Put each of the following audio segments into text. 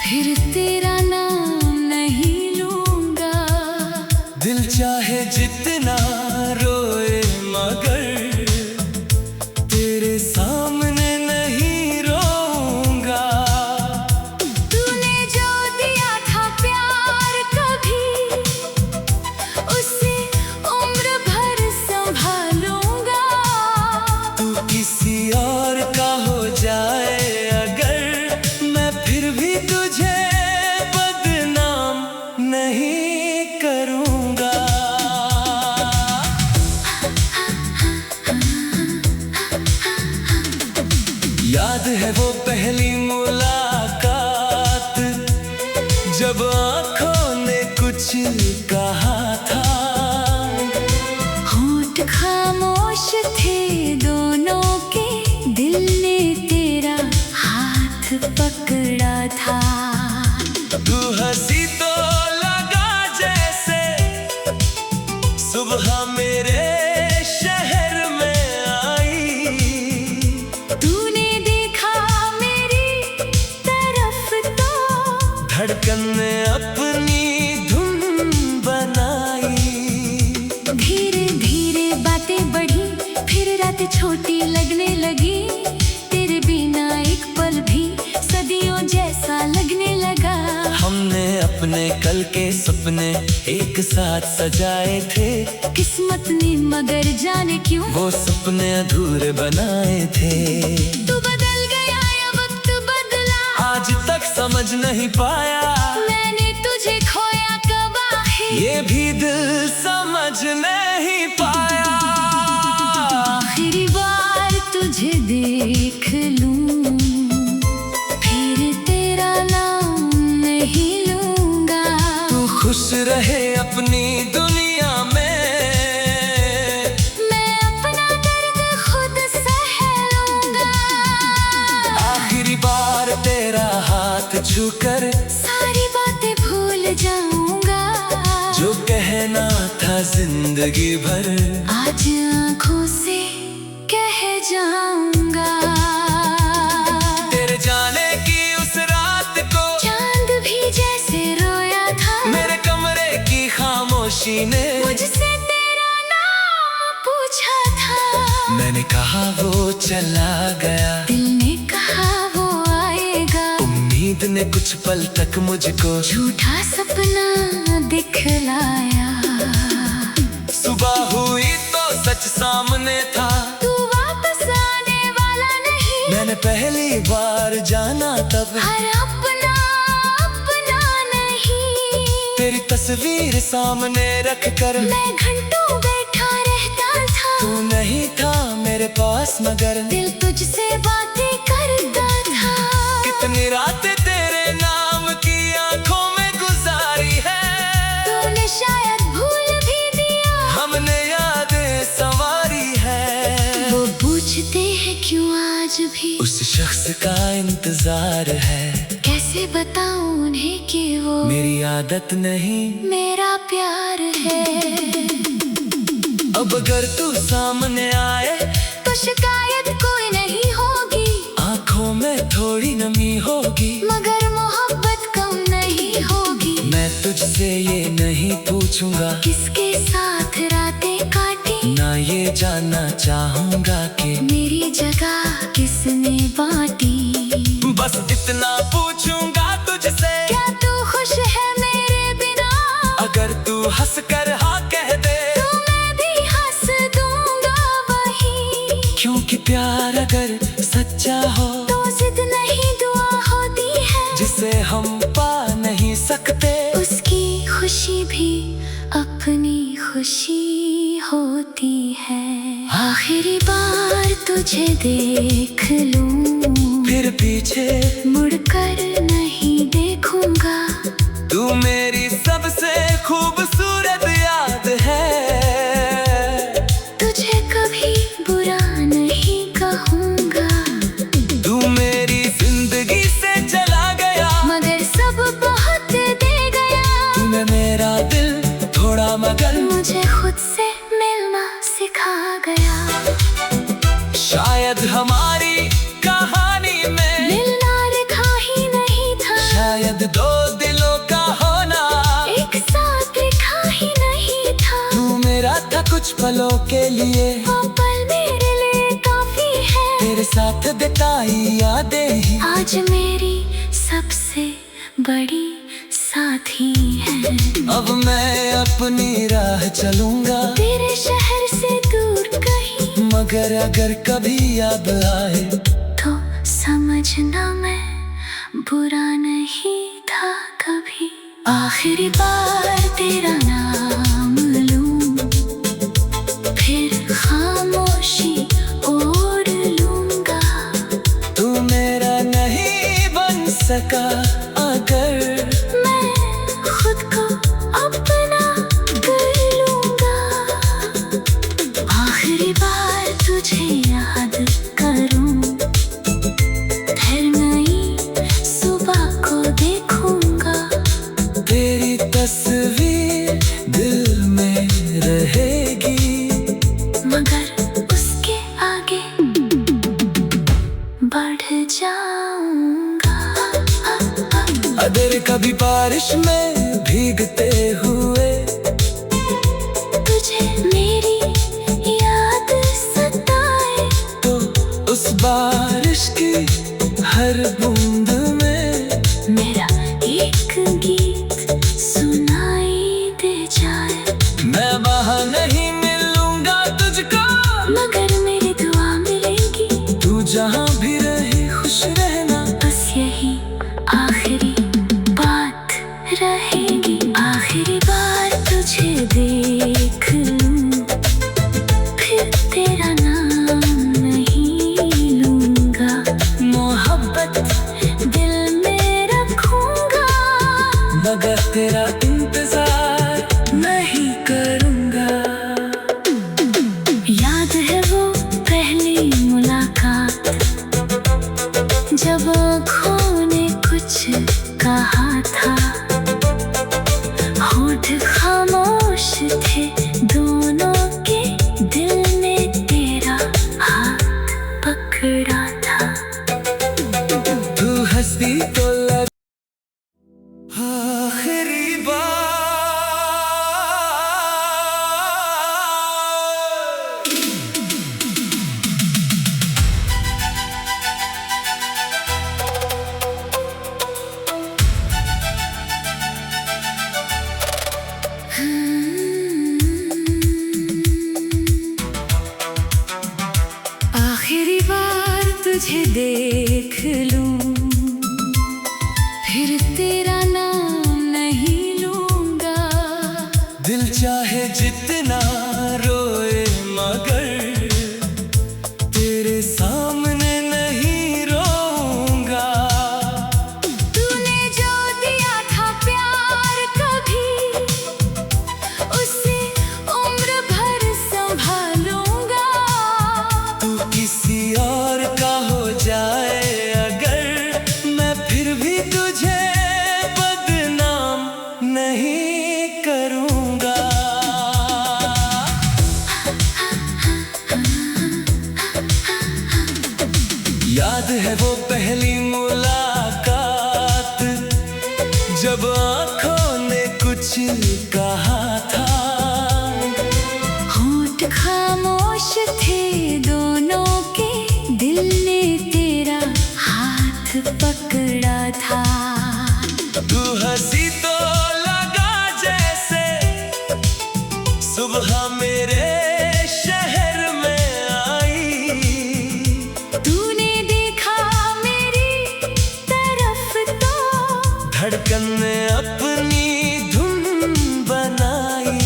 फिर तेरा नाम नहीं लूंगा। दिल चाहे जितना रोए मगर तेरे सामने नहीं रोऊंगा। तूने जो दिया था प्यार कभी, उसे उम्र भर संभालूंगा। तू किसी और का हो जाए अगर, मैं फिर भी तुझे बदनाम नहीं करूंगा। याद है वो पहली मुलाकात, जब आंखों ने कुछ कहा था। होंठ खामोश थे दोनों के, दिल ने तेरा हाथ पकड़ा था। तू हंसी तो लगा जैसे सुबह मेरे शहर में आई। तूने देखा मेरी तरफ तो धड़कन ने अपनी धुन बनाई। धीरे धीरे बातें बढ़ी, फिर रात छोटी लगने लगी। तेरे बिना एक पल भी सदियों जैसा लगने लगा। हमने अपने कल के सपने एक साथ सजाए थे, किस्मत ने मगर जाने क्यों वो सपने अधूरे बनाए थे। तू बदल गया या वक्त बदला, आज तक समझ नहीं पाया, मैंने तुझे खोया कब आखिर। ये भी दिल समझ नहीं पाया। आखिरी बार तुझे देख लूं, फिर तेरा नाम नहीं लूंगा। तू खुश रहे अपनी दुनिया में, मैं अपना दर्द खुद सह लूंगा। आखिरी बार तेरा हाथ छूकर सारी बातें भूल जाऊंगा। जो कहना था जिंदगी भर, आज आंखों से कह जाऊंगा। तेरे जाने की उस रात को चांद भी जैसे रोया था, मेरे कमरे की खामोशी ने मुझसे तेरा नाम पूछा था। मैंने कहा वो चला गया, दिल ने कहा वो आएगा। उम्मीद ने कुछ पल तक मुझको झूठा सपना दिखलाया। सुबह हुई तो सच सामने था, तू वापस आने वाला नहीं। मैंने पहली बार जाना तब, हर अपना अपना नहीं। तेरी तस्वीर सामने रख कर मैं घंटों बैठा रहता था, तू नहीं था मेरे पास मगर दिल तुझसे बातें करता था। कितनी रातें तेरे नाम की आंखों में गुजारी है, तूने शायद भूल भी दिया, हमने यादें संवारी है। वो पूछते हैं क्यों आज भी उस शख्स का इंतजार है, कैसे बताऊं उन्हें कि वो मेरी आदत नहीं मेरा प्यार है। अब अगर तू सामने आए तो शिकायत कोई नहीं होगी, आंखों में थोड़ी नमी होगी, मगर मोहब्बत कम नहीं होगी। मैं तुझसे ये नहीं पूछूंगा किसके साथ रातें काटी, ना ये जानना चाहूंगा कि मेरी जगह किसने बांटी। बस इतना पूछूंगा तुझसे, क्या तू खुश है मेरे बिना? अगर तू हंस कर हाँ कह दे तो मैं भी हंस दूंगा वही। क्योंकि प्यार अगर सच्चा हो तो जिद नहीं दुआ होती है, जिसे हम पा नहीं सकते उसकी खुशी भी अपनी खुशी होती है। आखिरी बार तुझे देख लूं, फिर पीछे मुड़कर नहीं देखूंगा। तू मेरी सबसे खूबसूरत याद है, तुझे कभी बुरा नहीं कहूंगा। तू मेरी जिंदगी से चला गया, मगर सब बहुत दे गया। तूने मेरा दिल थोड़ा मगर मुझे खुद से मिलना सिखा गया। शायद हमारी कहानी में मिलना लिखा ही नहीं था। शायद दो दिलों का होना एक साथ लिखा ही नहीं था। तू मेरा था कुछ पलों के लिए, वो पल मेरे लिए काफी है। तेरे साथ बिताई यादें ही आज मेरी सबसे बड़ी साथी है। अब मैं अपनी राह चलूंगा तेरे शहर से दूर कहीं, मगर अगर कभी याद आए तो समझना मैं बुरा नहीं था कभी। आखिरी बार तेरा नाम लूं, फिर खामोशी ओढ़ लूंगा। तू मेरा नहीं बन सका अगर मैं खुद को अपना कर लूंगा। आखिरी बार तुझे याद करूं, फिर नई सुबह को देखूंगा। तेरी तस्वीर दिल में रहेगी, मगर उसके आगे बढ़ जाऊंगा। अगर कभी बारिश में भीगते हुए तुझे मेरी याद सताए, तो उस बारिश की हर बूंद में मेरा एक गीत सुनाई दे जाए। मैं वहाँ नहीं मिलूंगा तुझको, मगर मेरी दुआ मिलेगी। तू जहाँ भी रहे खुश रहना। बस यही आखिरी बात रहेगी। आखिरी बार तुझे देख लूं, फिर तेरा नाम नहीं लूंगा। मोहब्बत दिल में रखूंगा, मगर तेरा इंतजार नहीं करूंगा। याद है वो पहली मुलाकात, जब आँखों ने कुछ कहा था। होठ खामोश थे दोनों के, दिल ने तेरा हाथ पकड़ा था। तू हंसती तो लग आखिरी बार। आखिरी बार तुझे देख लूं, फिर तेरा नाम नहीं लूंगा। दिल चाहे जितना रोए मगर तेरे सामने नहीं रोऊंगा। तूने जो दिया था प्यार कभी, उसे उम्र भर संभालूंगा। तू किसी और का हो जाए अगर, मैं फिर भी तुझे बदनाम नहीं करूंगा। याद है वो पहली मुलाकात, जब आँखों ने कुछ कहा था। होठ खामोश थे दोनों के, दिल ने तेरा हाथ पकड़ा था। तू हंसी तो लगा जैसे सुबह मेरे शहर में आई। तूने देखा मेरी तरफ तो धड़कन ने अपनी धुन बनाई।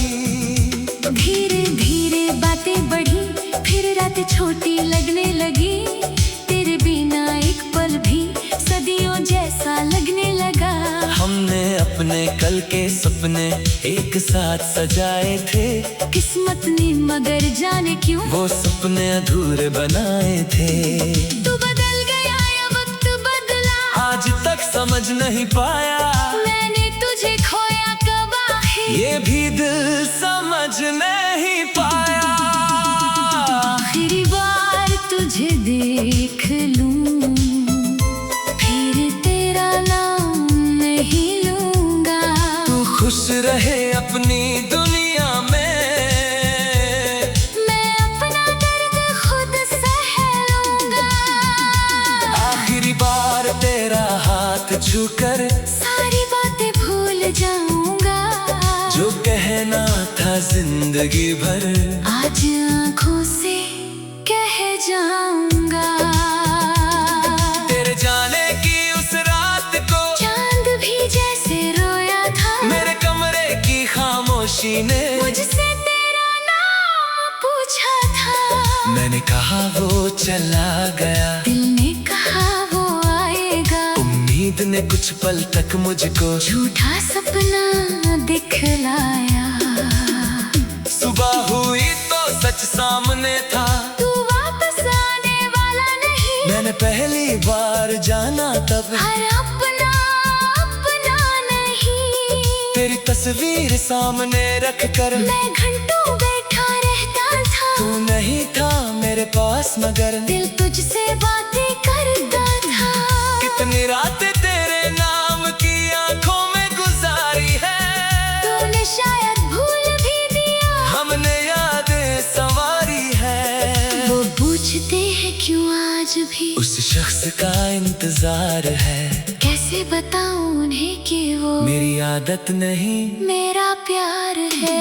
धीरे धीरे बातें बढ़ी, फिर रात छोटी लगने लगी। तेरे बिना एक पल भी सदियों जैसा लगने लगा। हमने अपने कल के सपने एक साथ सजाए थे, किस्मत ने मगर जाने क्यों वो सपने अधूरे बनाए थे। तू बदल गया या वक्त बदला, आज तक समझ नहीं पाया, मैंने तुझे खोया कब आखिर। ये भी दिल समझ नहीं पाया। आखिरी बार तुझे देख लूं, फिर तेरा नाम नहीं सारी बातें भूल जाऊंगा। जो कहना था जिंदगी भर आज आँखों से कह जाऊंगा। तेरे जाने की उस रात को चांद भी जैसे रोया था। मेरे कमरे की खामोशी ने मुझसे तेरा नाम पूछा था। मैंने कहा वो चला गया, दिल ने कहा वो आएगा। उम्मीद ने कुछ पल तक मुझको झूठा सपना दिखलाया। सुबह हुई तो सच सामने था, तू वापस आने वाला नहीं। मैंने पहली बार जाना तब हर अपना अपना नहीं। तेरी तस्वीर सामने रख कर मैं घंटों बैठा रहता था। तू नहीं था मेरे पास मगर दिल तुझसे बातें करता था। कितनी रातें तेरे नाम की आंखों में गुजारी है। तूने शायद भूल भी दिया। हमने यादें संवारी है। वो पूछते हैं क्यों आज भी उस शख्स का इंतजार है। कैसे बताऊं उन्हें कि वो मेरी आदत नहीं मेरा प्यार है।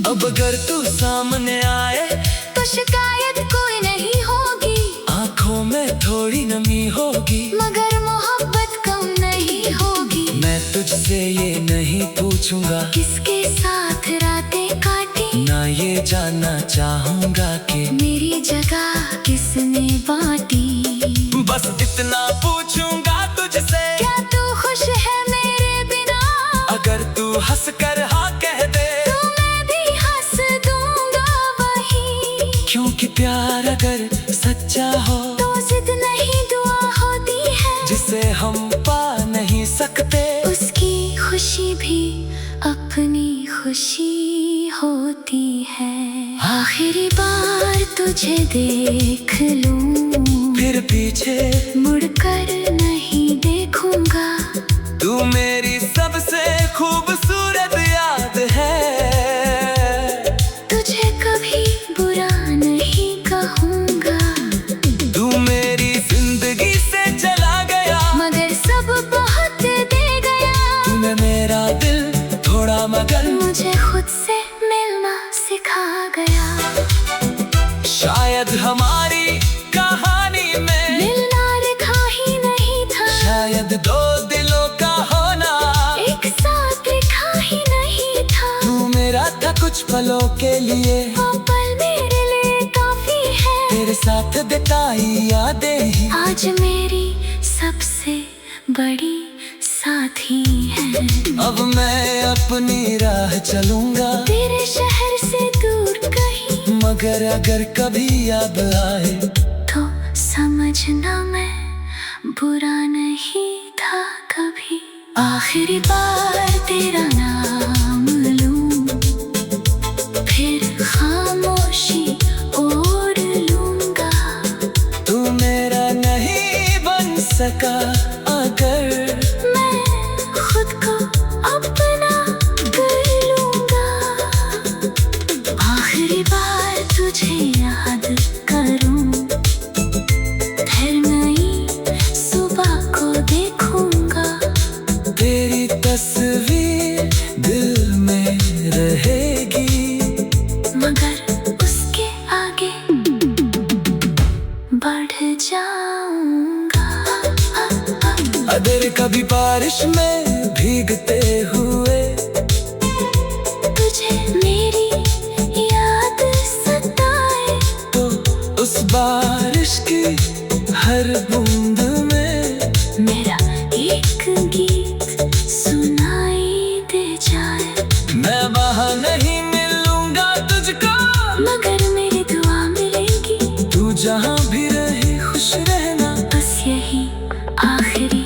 अब अगर तू सामने आए तो शिकायत कोई नहीं होगी। आंखों में थोड़ी नमी होगी मगर मोहब्बत कम नहीं होगी। मैं तुझसे ये नहीं पूछूंगा किसके साथ रातें काटी। ना ये जानना चाहूंगा कि मेरी जगह किसने बांटी। बस इतना पूछूंगा तुझसे, क्या तू खुश है मेरे बिना। अगर तू हंस कर हाँ कह दे तो मैं भी हंस दूंगा वही। क्योंकि प्यार अगर सच्चा हो तो जिद नहीं दुआ होती है। जिसे हम पा नहीं सकते उसकी खुशी भी अपनी खुशी होती है। आखिरी बार तुझे देख लूं, फिर पीछे मुड़कर नहीं देखूंगा। तू मेरी सबसे खूबसूरत याद है। तुझे कभी बुरा नहीं कहूंगा। तू मेरी जिंदगी से चला गया मगर सब बहुत दे गया। तूने मेरा दिल थोड़ा मगर मुझे खुद से मिलना सिखा गया। शायद हमारी कहानी में मिलना लिखा ही नहीं था। शायद दो दिलों का होना एक साथ लिखा ही नहीं था। तू मेरा था कुछ पलों के लिए, वो पल मेरे लिए काफी है। तेरे साथ बिताई यादें ही आज मेरी सबसे बड़ी साथी है। अब मैं अपनी राह चलूंगा तेरे शहर से दूर कहीं। मगर अगर कभी याद आए तो समझना मैं बुरा नहीं था कभी। आखिरी बार तेरा नाम लूं, फिर खामोशी ओढ़ लूंगा। तू मेरा नहीं बन सका अगर मैं खुद को अपना कर लूंगा। आखिरी बार तुझे याद करूं, फिर नई सुबह को देखूंगा। तेरी तस्वीर दिल में रहेगी मगर उसके आगे बढ़ जाऊंगा। अगर कभी बारिश में भीगते हुए तुझे मेरी याद सताए तो उस बारिश की हर बूंद में मेरा एक गीत सुनाई दे जाए। मैं वहाँ नहीं मिलूंगा तुझको मगर मेरी दुआ मिलेगी। तू जहाँ भी रहे खुश रहना। बस यही आखिरी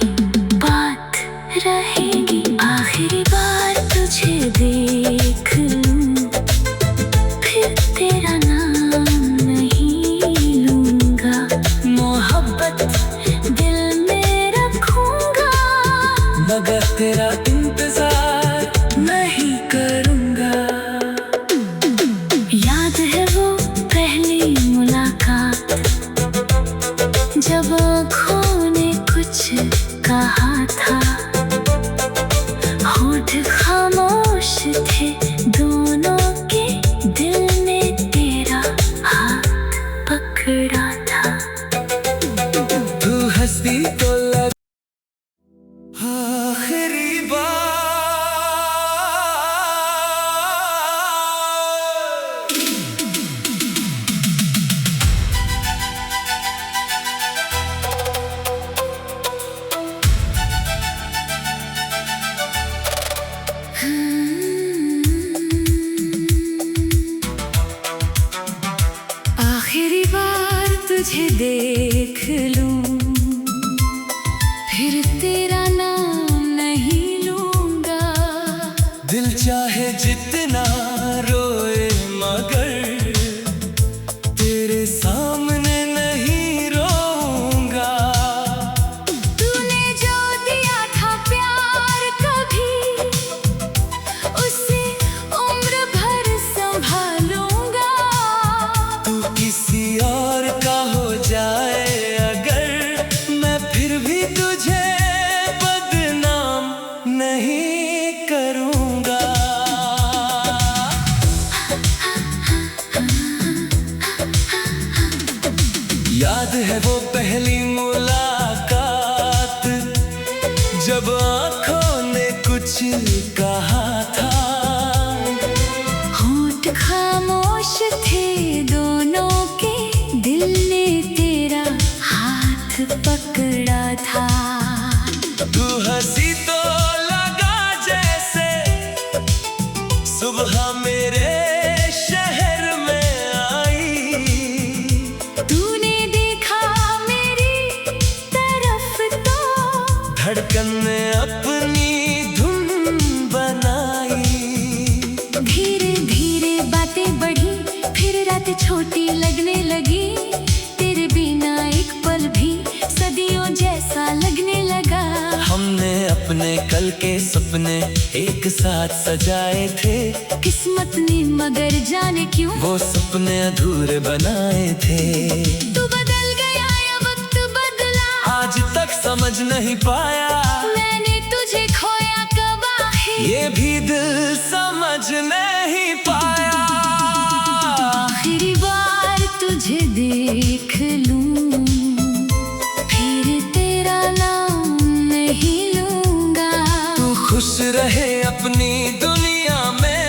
बात रहेगी। आखिरी बार तुझे देख लूं, फिर तेरा नाम नहीं लूंगा। मोहब्बत दिल में रखूंगा मगर तेरा इंतजार नहीं करूंगा। याद है वो पहली मुलाकात, जब आँखों ने कुछ कहा था। था। होठ खामोश थे दोनों के, दिल ने तेरा हाथ पकड़ा था। तू हंसती तो लग आखिरी बार। आखिरी बार तुझे देख लूं, फिर तेरा नाम नहीं लूंगा। दिल चाहे जितना रोए मगर तेरे सामने नहीं रोऊंगा। तूने जो दिया था प्यार कभी, उसे उम्र भर संभालूंगा। तू किसी और का हो जाए अगर, मैं फिर भी तुझे बदनाम नहीं करूंगा। याद है वो पहली मुलाकात, जब आंखों ने कुछ कहा था। होठ खामोश थे दोनों के, दिल ने तेरा हाथ पकड़ा था। तू हंसी तो लगा जैसे सुबह मेरे शहर में आई। तूने देखा मेरी तरफ तो, धड़कन ने अपनी धुन बनाई। धीरे धीरे बातें बढ़ी, फिर रात छोटी लगने लगी। तेरे बिना एक पल भी सदियों जैसा लगने लगा। हमने अपने कल के सपने एक साथ सजाए थे। किस्मत ने मगर जाने क्यों वो सपने अधूरे बनाए थे। तू बदल गया या वक्त बदला, आज तक समझ नहीं पाया, मैंने तुझे खोया कब आखिर। ये भी दिल समझ नहीं पाया। आखिरी बार तुझे देख लूं, फिर तेरा नाम नहीं लूंगा। तू खुश रहे अपनी दुनिया में,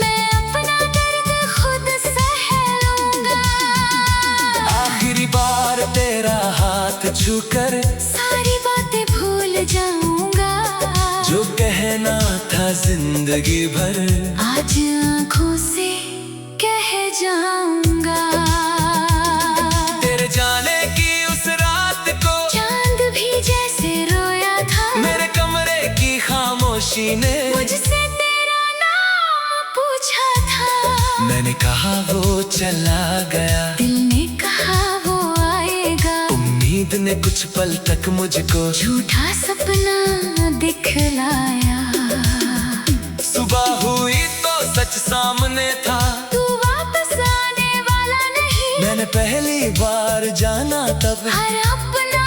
मैं अपना दर्द खुद सह लूंगा। आखिरी बार तेरा हाथ छूकर सारी बातें भूल जाऊंगा। जो कहना था जिंदगी भर, आज आँखों से कह जाऊंगा। तेरे जाने की उस रात को चांद भी जैसे रोया था, मेरे कमरे की खामोशी ने मुझसे तेरा नाम पूछा था। मैंने कहा वो चला गया, दिल ने कहा वो आएगा। उम्मीद ने कुछ पल तक मुझको झूठा सपना दिखलाया। सुबह हुई तो सच सामने था। तू वापस आने वाला नहीं, मैंने पहली बार जाना तब, हर अपना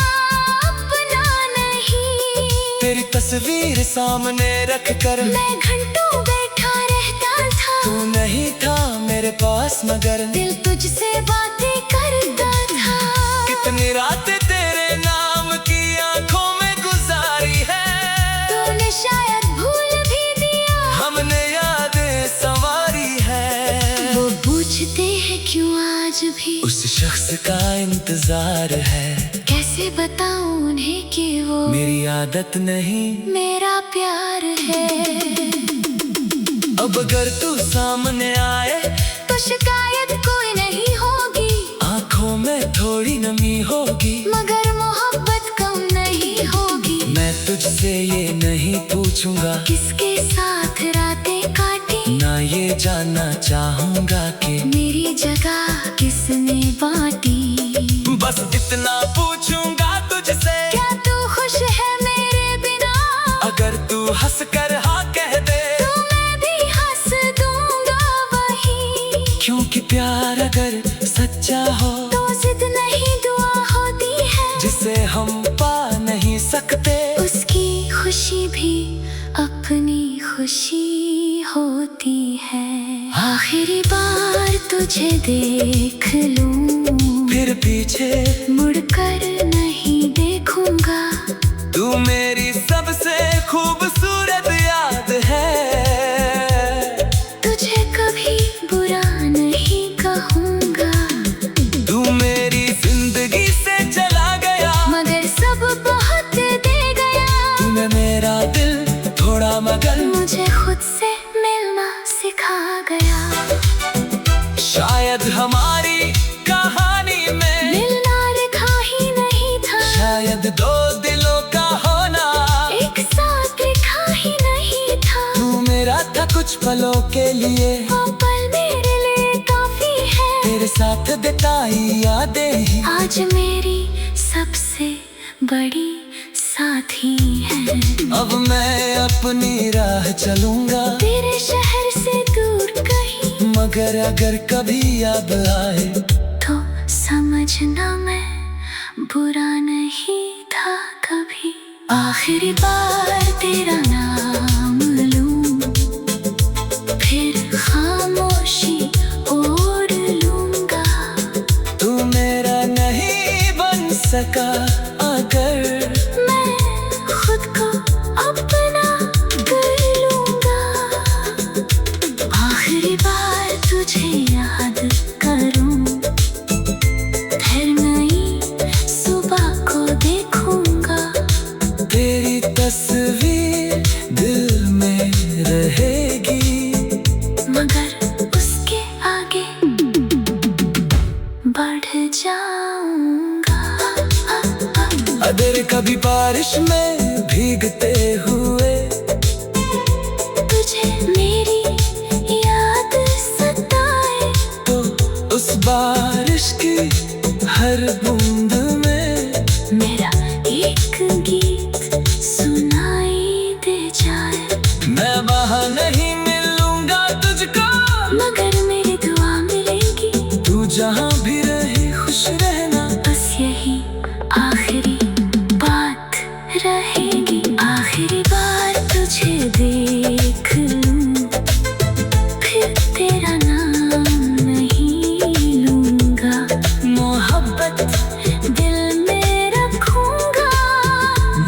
अपना नहीं। तेरी तस्वीर सामने रख कर मैं घंटों बैठा रहता था। तू नहीं था मेरे पास मगर दिल तुझसे बातें करता था। कितनी रातें तेरे नाम की आंखों में गुजारी है। तूने शायद भूल भी दिया, हमने यादें संवारी है। वो पूछते हैं क्यों आज भी उस शख्स का इंतजार है। कैसे बताऊं उन्हें कि वो मेरी आदत नहीं मेरा प्यार है। अब अगर तू सामने आए तो शिकायत कोई नहीं होगी, आंखों में थोड़ी नमी होगी, मगर मोहब्बत कम नहीं होगी। मैं तुझसे ये नहीं पूछूंगा किसके साथ रातें काटी, ना ये जानना चाहूंगा कि मेरी जगह किसने बांटी। बस इतना पूछूंगा तुझसे, क्या तू खुश है मेरे बिना? अगर तू हंस कर हाँ कह दे तो मैं भी हंस दूंगा वही। क्योंकि प्यार अगर सच्चा हो तो जिद नहीं दुआ होती है, जिसे हम पा नहीं सकते। खुशी भी अपनी खुशी होती है। आखिरी बार तुझे देख लूं, फिर पीछे मुड़कर नहीं देखूंगा। तू मेरी सबसे खूबसूरत याद है। तुझे कभी बुरा नहीं कहूंगा। तू मेरी जिंदगी से चला गया, मगर सब बहुत दे गया। तूने मेरा दिल थोड़ा मगर मुझे खुद से मिलना सिखा गया। शायद हमारी कहानी में मिलना लिखा ही नहीं था। शायद दो दिलों का होना एक साथ लिखा ही नहीं था। तू मेरा था कुछ पलों के लिए, वो पल मेरे लिए काफी है। तेरे साथ बिताई यादें ही आज मेरी सबसे बड़ी साथी है। अब मैं अपनी राह चलूंगा, तेरे शहर से दूर कहीं। मगर अगर कभी याद आए तो समझना मैं बुरा नहीं था कभी। आखिरी बार तेरा नाम लूं, फिर खामोशी ओढ़ लूंगा। तू मेरा नहीं बन सका अगर मैं खुद को अपना कर लूंगा। आखिरी बार तुझे याद करूं, फिर नई सुबह को देखूंगा। तेरी तस्वीर दिल में रहेगी, मगर उसके आगे बढ़ जाऊंगा। अगर कभी बारिश में भीगते हुए तुझे मेरी याद सताए, तो उस बारिश की हर बूंद में मेरा एक गीत सुनाई दे जाए। मैं वहाँ नहीं मिलूंगा तुझको, मगर मेरी दुआ मिलेगी। तू जहाँ भी रहे खुश रहना। बस यही आखिरी बात रहेगी। आखिरी बार तुझे देख लूं, फिर तेरा नाम नहीं लूंगा। मोहब्बत दिल में रखूंगा,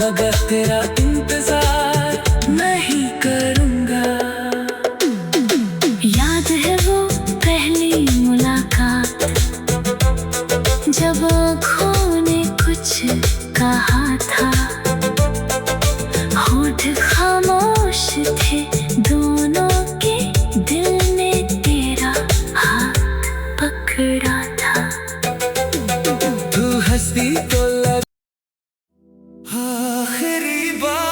मगर तेरा इंतजार नहीं करूंगा। याद है वो पहली मुलाकात, जब आँखों ने कुछ कहा था। होठ खामोश थे दोनों के, दिल ने तेरा हाथ पकड़ा था। तू हंसती तो लग आखिरी बार।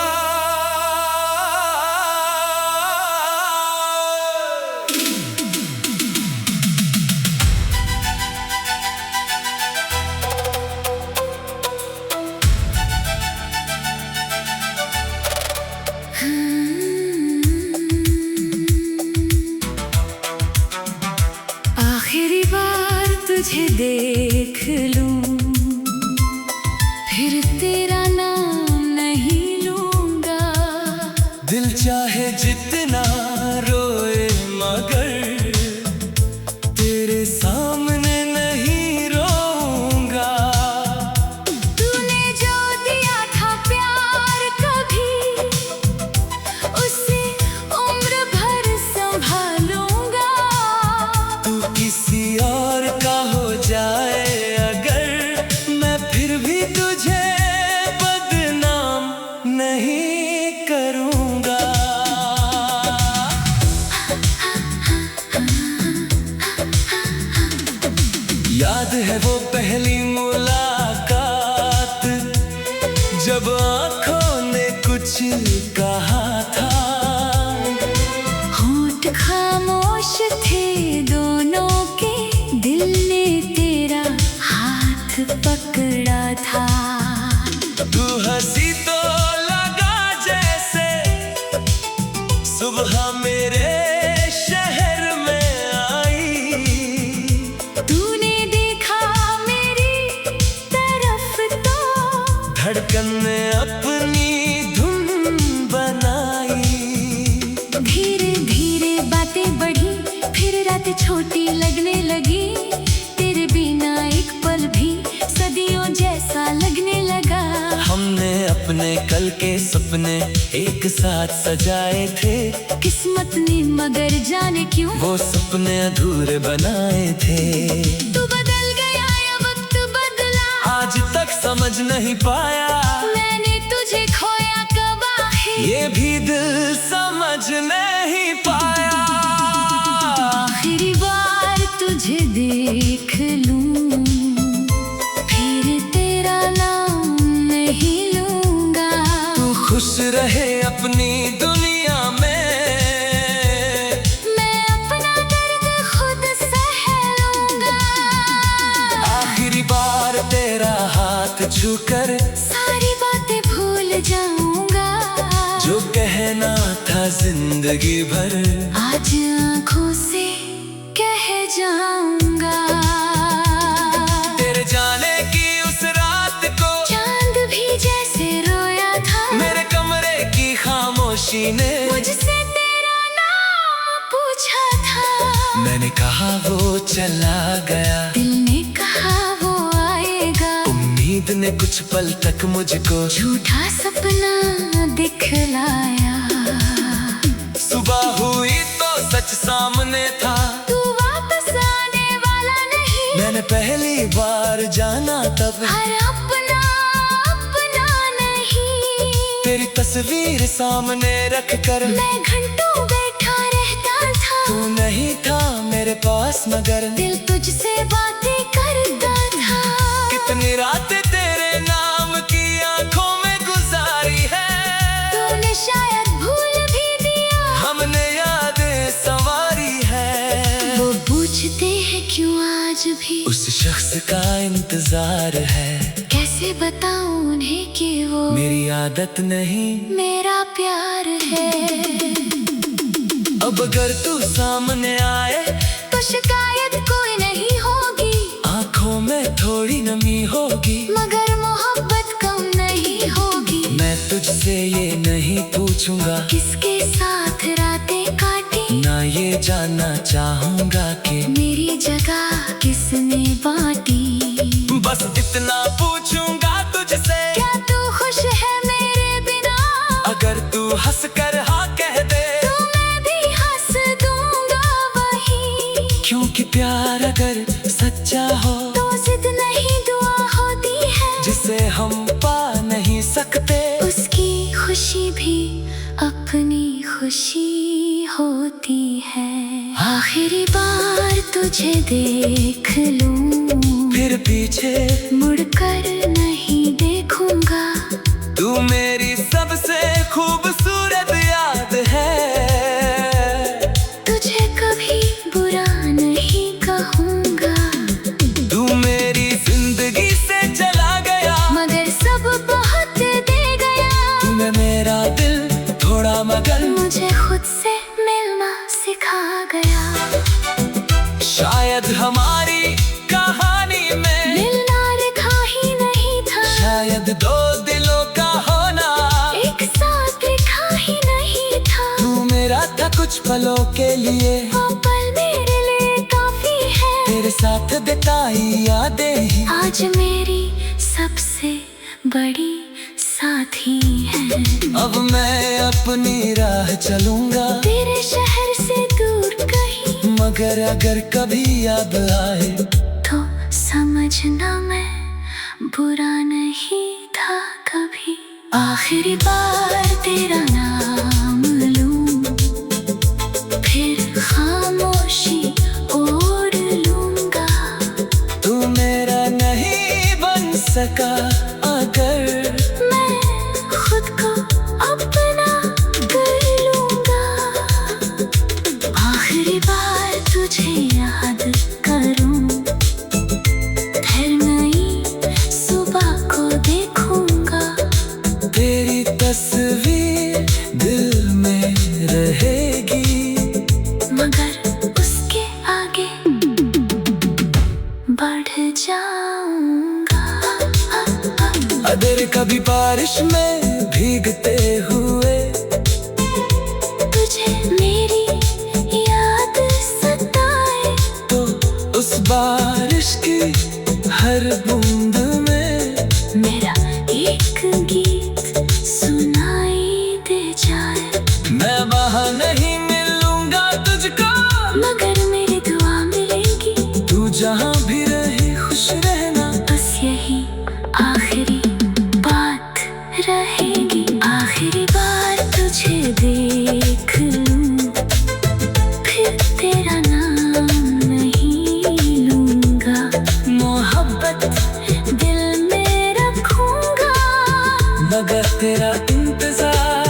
आखिरी बार तुझे देख लूं, फिर तेरा नाम नहीं लूंगा। दिल चाहे जितना रोए मगर तेरे सामने नहीं रोऊंगा। तूने जो दिया था प्यार कभी, उसे उम्र भर संभालूंगा। तू किसी और का हो जाए अगर, मैं फिर भी तुझे बदनाम नहीं करूंगा। याद है वो पहली मुलाकात, जब आँखों ने कुछ कहा था। होठ खामोश थे दोनों के, दिल ने तेरा हाथ पकड़ा था। तू हंसी तो लगा जैसे सुबह मेरे शहर में आई। तूने देखा मेरी तरफ तो धड़कन में अपनी धुन कल के सपने एक साथ सजाए थे। किस्मत ने मगर जाने क्यों वो सपने अधूरे बनाए थे। तू बदल गया या वक्त बदला, आज तक समझ नहीं पाया, मैंने तुझे खोया कब आखिर, ये भी दिल समझ नहीं पाया। आखिरी बार तुझे देख लूं, फिर तेरा नाम नहीं लूंगा। तू खुश रहे अपनी दुनिया में, मैं अपना दर्द खुद सह लूंगा। आखिरी बार तेरा हाथ छूकर सारी बातें भूल जाऊंगा, जो कहना था जिंदगी भर आज आंखों से कह जाऊंगा। तेरे जाने की उस रात को चांद भी जैसे रोया था, मेरे कमरे की खामोशी ने मुझसे तेरा नाम पूछा था। मैंने कहा वो चला गया, दिल ने कहा वो आएगा, उम्मीद ने कुछ पल तक मुझको झूठा सपना दिखलाया। सुबह हुई तो सच सामने था, तू वापस आने वाला नहीं, मैंने पहली बार जाना तब हर अपना अपना नहीं। तेरी तस्वीर सामने रख कर मैं घंटों बैठा रहता था, तू नहीं था मेरे पास मगर दिल तुझसे बातें करता था। कितनी रातें तेरे नाम की आंखों में गुजारी है, तूने शायद भूल भी दिया, हमने यादें संवारी है। वो पूछते हैं क्यों आज भी उस शख्स का इंतजार है, कैसे बताऊं उन्हें कि वो मेरी आदत नहीं मेरा प्यार है। अब अगर तू सामने आए तो शिकायत कोई नहीं होगी, आंखों में थोड़ी नमी होगी, मगर मोहब्बत कम नहीं होगी। मैं तुझसे ये नहीं पूछूंगा किसके साथ रातें काटी, ना ये जानना चाहूंगा कि मेरी जगह किसने बांटी। बस इतना पूछूंगा तुझसे, क्या तू खुश है मेरे बिना, अगर तू हंस कर हाँ कह दे तो मैं भी हंस दूंगा वही। क्योंकि प्यार अगर सच्चा हो तो जिद नहीं दुआ होती है, जिसे हम पा नहीं सकते उसकी खुशी भी अपनी खुशी होती है। आखिरी बार तुझे देख लूं, फिर पीछे मुड़कर नहीं देखूंगा। तू मेरी सबसे खूबसूरत याद है, तुझे कभी बुरा नहीं कहूंगा, तू मेरी जिंदगी से चला गया, मगर सब बहुत दे गया। तूने मेरा दिल थोड़ा मगर मुझे खुद से मिलना सिखा गया। शायद हमारी कहानी में मिलना लिखा ही नहीं था, शायद दो दिलों का होना एक साथ लिखा ही नहीं था। तू मेरा था कुछ पलों के लिए, वो पल मेरे लिए काफी है, तेरे साथ बिताई यादें ही आज मेरी सबसे बड़ी साथी है। अब मैं अपनी राह चलूंगा, तेरे शहर से दूर कहीं, मगर अगर कभी याद आए तो समझना मैं बुरा नहीं था कभी। आखिरी बार तेरा नाम लूं, फिर खामोशी ओढ़ लूंगा। तू मेरा नहीं बन सका अगर मैं खुद को अपना कर लूंगा। आखिरी बार तुझे याद करूं, फिर नई सुबह को देखूंगा। तेरी तस्वीर दिल में रहेगी, मगर उसके आगे बढ़ जाऊंगा। अगर कभी बारिश में भीगते हुए तुझे मेरी याद सताए, तो उस बारिश की हर बूंद में मेरा एक गीत सुन रहेगी। आखिरी बार तुझे देख लूं, फिर तेरा नाम नहीं लूंगा। मोहब्बत दिल में रखूंगा, मगर तेरा इंतजार